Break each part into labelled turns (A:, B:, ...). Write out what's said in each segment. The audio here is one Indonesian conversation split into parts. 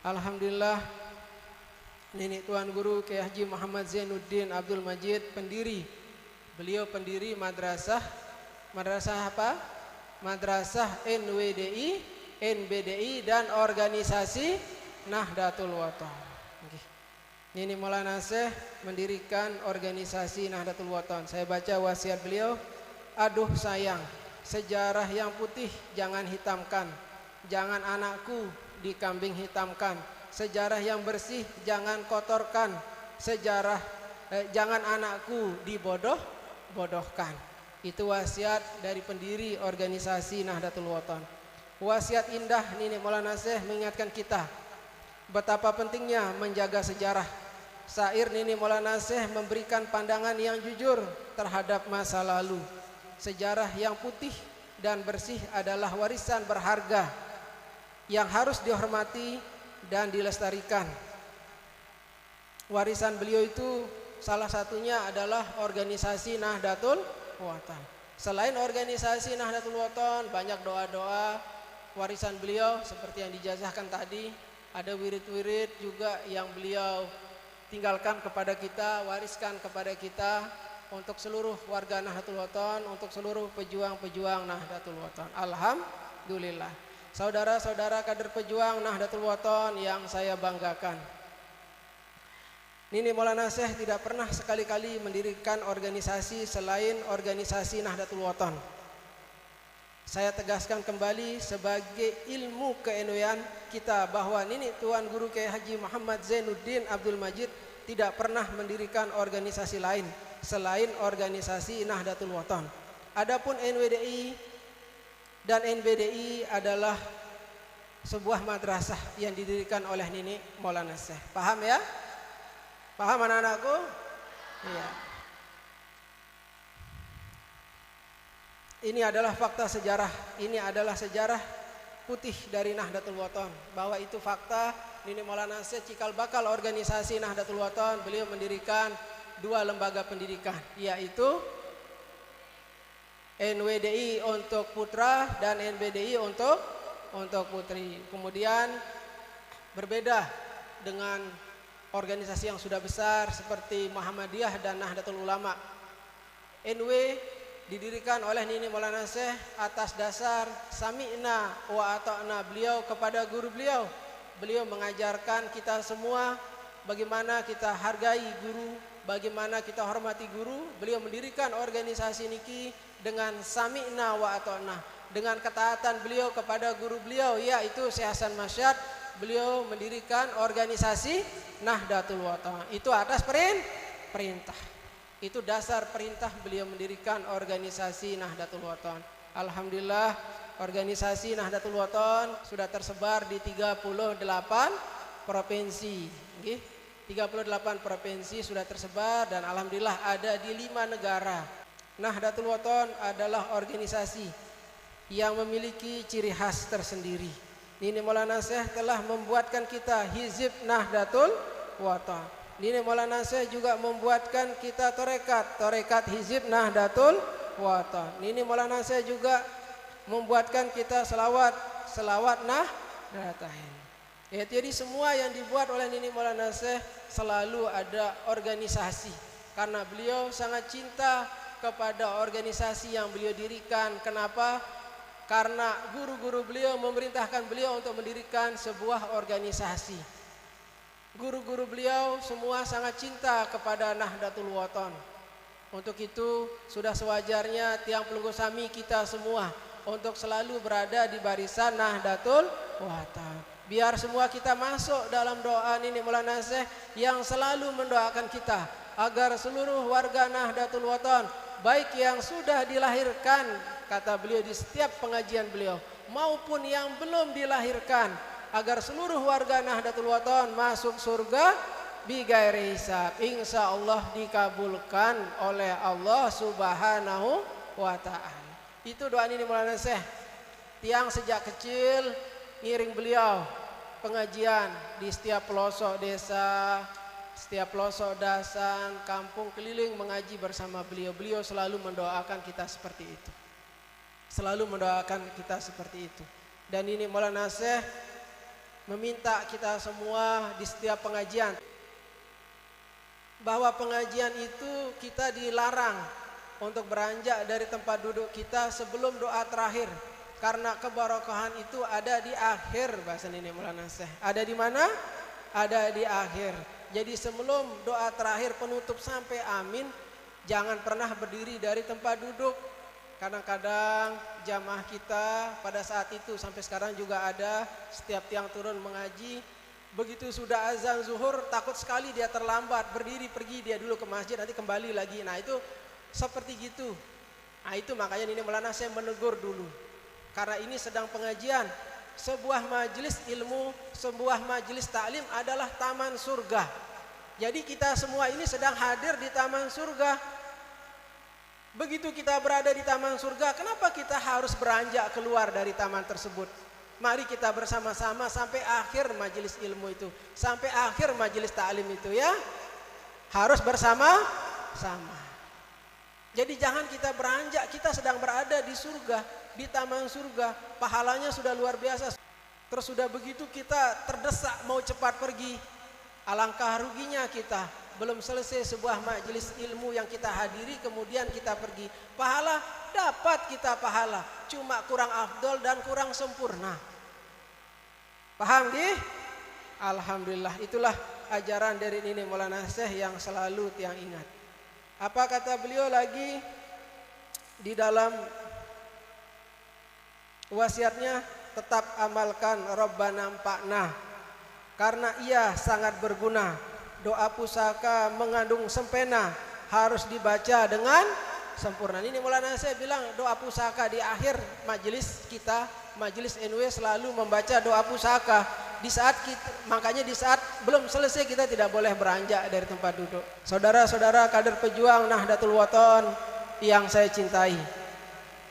A: Alhamdulillah, Nenek Tuan Guru Kiai Haji Muhammad Zainuddin Abdul Majid pendiri. Beliau pendiri madrasah apa? Madrasah NWDI, NBDI dan organisasi Nahdlatul Wathon. Ini Maulana Syekh mendirikan organisasi Nahdlatul Wathon. Saya baca wasiat beliau, aduh sayang, sejarah yang putih jangan hitamkan, jangan anakku dikambing hitamkan, sejarah yang bersih jangan kotorkan, jangan anakku dibodohkan. Itu wasiat dari pendiri organisasi Nahdlatul Wathon. Wasiat indah Nenek Maulana Syekh mengingatkan kita betapa pentingnya menjaga sejarah. Syair Nenek Maulana Syekh memberikan pandangan yang jujur terhadap masa lalu. Sejarah yang putih dan bersih adalah warisan berharga yang harus dihormati dan dilestarikan. Warisan beliau itu salah satunya adalah organisasi Nahdlatul Wathon. Selain organisasi Nahdlatul Wathon, banyak doa-doa warisan beliau seperti yang dijazahkan tadi. Ada wirid-wirid juga yang beliau tinggalkan kepada kita, wariskan kepada kita untuk seluruh warga Nahdlatul Wathon, untuk seluruh pejuang-pejuang Nahdlatul Wathon. Alhamdulillah. Saudara-saudara kader pejuang Nahdlatul Wathon yang saya banggakan, Nenek Maulana Syekh tidak pernah sekali-kali mendirikan organisasi selain organisasi Nahdlatul Wathon. Saya tegaskan kembali sebagai ilmu ke-NU-an kita bahwa Nenek Tuan Guru Kiai Haji Muhammad Zainuddin Abdul Majid tidak pernah mendirikan organisasi lain selain organisasi Nahdlatul Wathon. Adapun NWDI dan NBDI adalah sebuah madrasah yang didirikan oleh Nenek Maulana Syekh. Paham ya? Paham anak-anakku? Iya. Ini adalah fakta sejarah. Ini adalah sejarah putih dari Nahdlatul Wathon. Bahwa itu fakta. Nenek Maulana Syekh cikal bakal organisasi Nahdlatul Wathon. Beliau mendirikan 2 lembaga pendidikan, yaitu NWDI untuk putra dan NBDI untuk putri. Kemudian berbeda dengan organisasi yang sudah besar seperti Muhammadiyah dan Nahdlatul Ulama. NW didirikan oleh Nenek Maulana Syekh atas dasar sami'na wa ata'na beliau kepada guru beliau. Beliau mengajarkan kita semua bagaimana kita hargai guru, bagaimana kita hormati guru. Beliau mendirikan organisasi niki dengan sami'na wa ata'na, dengan ketaatan beliau kepada guru beliau yaitu Syekh Hasan Masyad. Beliau mendirikan organisasi Nahdlatul Wathon. Itu atas perintah. Itu dasar perintah beliau mendirikan organisasi Nahdlatul Wathon. Alhamdulillah, organisasi Nahdlatul Wathon sudah tersebar di 38 provinsi. 38 provinsi sudah tersebar dan alhamdulillah ada di 5 negara. Nahdlatul Wathon adalah organisasi yang memiliki ciri khas tersendiri. Nenek Maulana Syekh telah membuatkan kita Hizib Nahdlatul Wathon. Nenek Maulana Syekh juga membuatkan kita Torekat Hizib Nahdlatul Wathon. Nenek Maulana Syekh juga membuatkan kita selawat Nahdlatain. Ya, jadi semua yang dibuat oleh Nenek Maulana Syekh selalu ada organisasi. Karena beliau sangat cinta kepada organisasi yang beliau dirikan. Kenapa? Karena guru-guru beliau memerintahkan beliau untuk mendirikan sebuah organisasi. Guru-guru beliau semua sangat cinta kepada Nahdlatul Wathon. Untuk itu sudah sewajarnya tiang pelunggu sami kita semua untuk selalu berada di barisan Nahdlatul Wathon. Biar semua kita masuk dalam doa Nenek Maulana Syekh yang selalu mendoakan kita agar seluruh warga Nahdlatul Wathon, baik yang sudah dilahirkan, kata beliau di setiap pengajian beliau, maupun yang belum dilahirkan, agar seluruh warga Nahdlatul Wathon masuk surga bighairi hisab. Insya Allah dikabulkan oleh Allah Subhanahu wa Ta'ala. Itu doa Nenek Maulana Syekh. Tiang sejak kecil ngiring beliau pengajian di setiap pelosok desa, setiap pelosok dasan, kampung keliling mengaji bersama beliau. Beliau selalu mendoakan kita seperti itu. Selalu mendoakan kita seperti itu. Dan ini Maulana Syekh meminta kita semua di setiap pengajian bahwa pengajian itu kita dilarang untuk beranjak dari tempat duduk kita sebelum doa terakhir, karena keberkahan itu ada di akhir. Bahasa ini Maulana Syekh, ada di mana? Ada di akhir. Jadi sebelum doa terakhir penutup sampai amin, jangan pernah berdiri dari tempat duduk. Kadang-kadang jamaah kita pada saat itu sampai sekarang juga ada, setiap tiang turun mengaji, begitu sudah azan zuhur takut sekali dia terlambat, berdiri pergi dia dulu ke masjid, nanti kembali lagi. Nah itu seperti gitu. Nah itu makanya ini Maulana saya menegur dulu, karena ini sedang pengajian. Sebuah majelis ilmu, sebuah majelis taklim adalah taman surga. Jadi kita semua ini sedang hadir di taman surga. Begitu kita berada di taman surga, kenapa kita harus beranjak keluar dari taman tersebut? Mari kita bersama-sama sampai akhir majelis ilmu itu, sampai akhir majelis taklim itu ya, harus bersama-sama. Jadi jangan kita beranjak, kita sedang berada di surga, di taman surga, pahalanya sudah luar biasa. Terus sudah begitu kita terdesak mau cepat pergi, alangkah ruginya kita. Belum selesai sebuah majelis ilmu yang kita hadiri kemudian kita pergi. Pahala dapat kita pahala, cuma kurang afdol dan kurang sempurna. Paham di? Alhamdulillah, itulah ajaran dari ini Maulana Syekh yang selalu tiang ingat. Apa kata beliau lagi di dalam wasiatnya? Tetap amalkan Rabbana Mfa'na, karena ia sangat berguna. Doa pusaka mengandung sempena, harus dibaca dengan sempurna. Ini Maulana saya bilang doa pusaka di akhir majelis kita, majelis NW selalu membaca doa pusaka. Di saat kita, makanya di saat belum selesai kita tidak boleh beranjak dari tempat duduk. Saudara-saudara kader pejuang Nahdlatul Wathon yang saya cintai,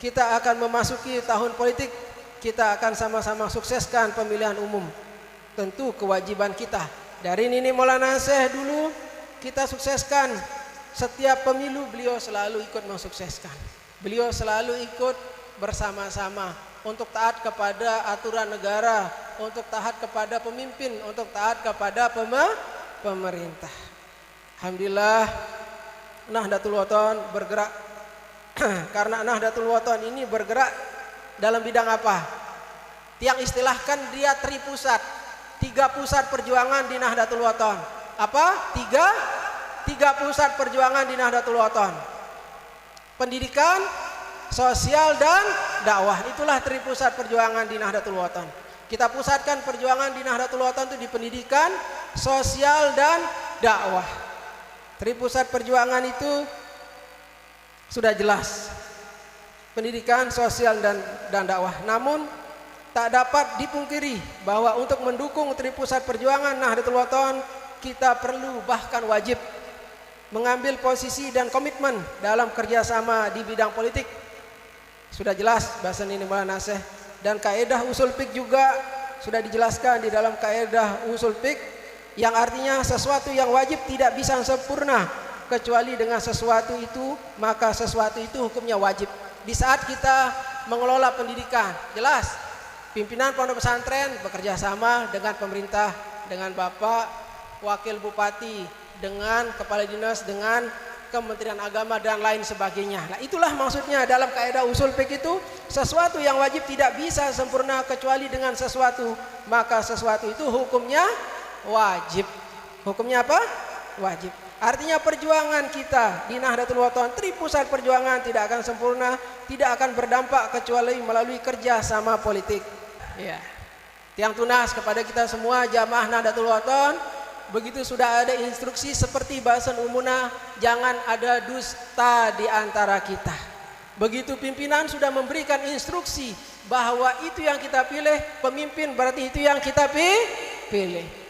A: kita akan memasuki tahun politik. Kita akan sama-sama sukseskan pemilihan umum. Tentu kewajiban kita dari Nini Maulana Syekh dulu kita sukseskan. Setiap pemilu beliau selalu ikut mensukseskan. Beliau selalu ikut bersama-sama untuk taat kepada aturan negara, untuk taat kepada pemimpin, untuk taat kepada pemerintah. Alhamdulillah Nahdlatul Wathon bergerak karena Nahdlatul Wathon ini bergerak dalam bidang apa? Tiang istilahkan dia tripusat. 3 pusat perjuangan di Nahdlatul Wathon. Apa? 3 pusat perjuangan di Nahdlatul Wathon. Pendidikan, sosial dan dakwah. Itulah tripusat perjuangan di Nahdlatul Wathon. Kita pusatkan perjuangan di Nahdlatul Wathon itu di pendidikan, sosial dan dakwah. Tripusat perjuangan itu sudah jelas. Pendidikan, sosial dan dakwah. Namun tak dapat dipungkiri bahwa untuk mendukung tripusat perjuangan Nahdlatul Wathon kita perlu bahkan wajib mengambil posisi dan komitmen dalam kerjasama di bidang politik. Sudah jelas bahasa ini Maulana Syekh, dan kaidah usul fiqh juga sudah dijelaskan di dalam kaidah usul fiqh yang artinya sesuatu yang wajib tidak bisa sempurna kecuali dengan sesuatu itu, maka sesuatu itu hukumnya wajib. Di saat kita mengelola pendidikan, jelas pimpinan pondok pesantren bekerja sama dengan pemerintah, dengan Bapak Wakil Bupati, dengan Kepala Dinas, dengan Kementerian Agama dan lain sebagainya. Nah, itulah maksudnya dalam kaidah usul fiqh itu sesuatu yang wajib tidak bisa sempurna kecuali dengan sesuatu, maka sesuatu itu hukumnya wajib. Hukumnya apa? Wajib. Artinya perjuangan kita di Nahdlatul Wathon, tripusat perjuangan tidak akan sempurna, tidak akan berdampak kecuali melalui kerja sama politik. Ya. Tiang tunas kepada kita semua jamaah Nahdlatul Wathon, begitu sudah ada instruksi seperti bahasan umuna, jangan ada dusta di antara kita. Begitu pimpinan sudah memberikan instruksi bahwa itu yang kita pilih, pemimpin berarti itu yang kita pilih.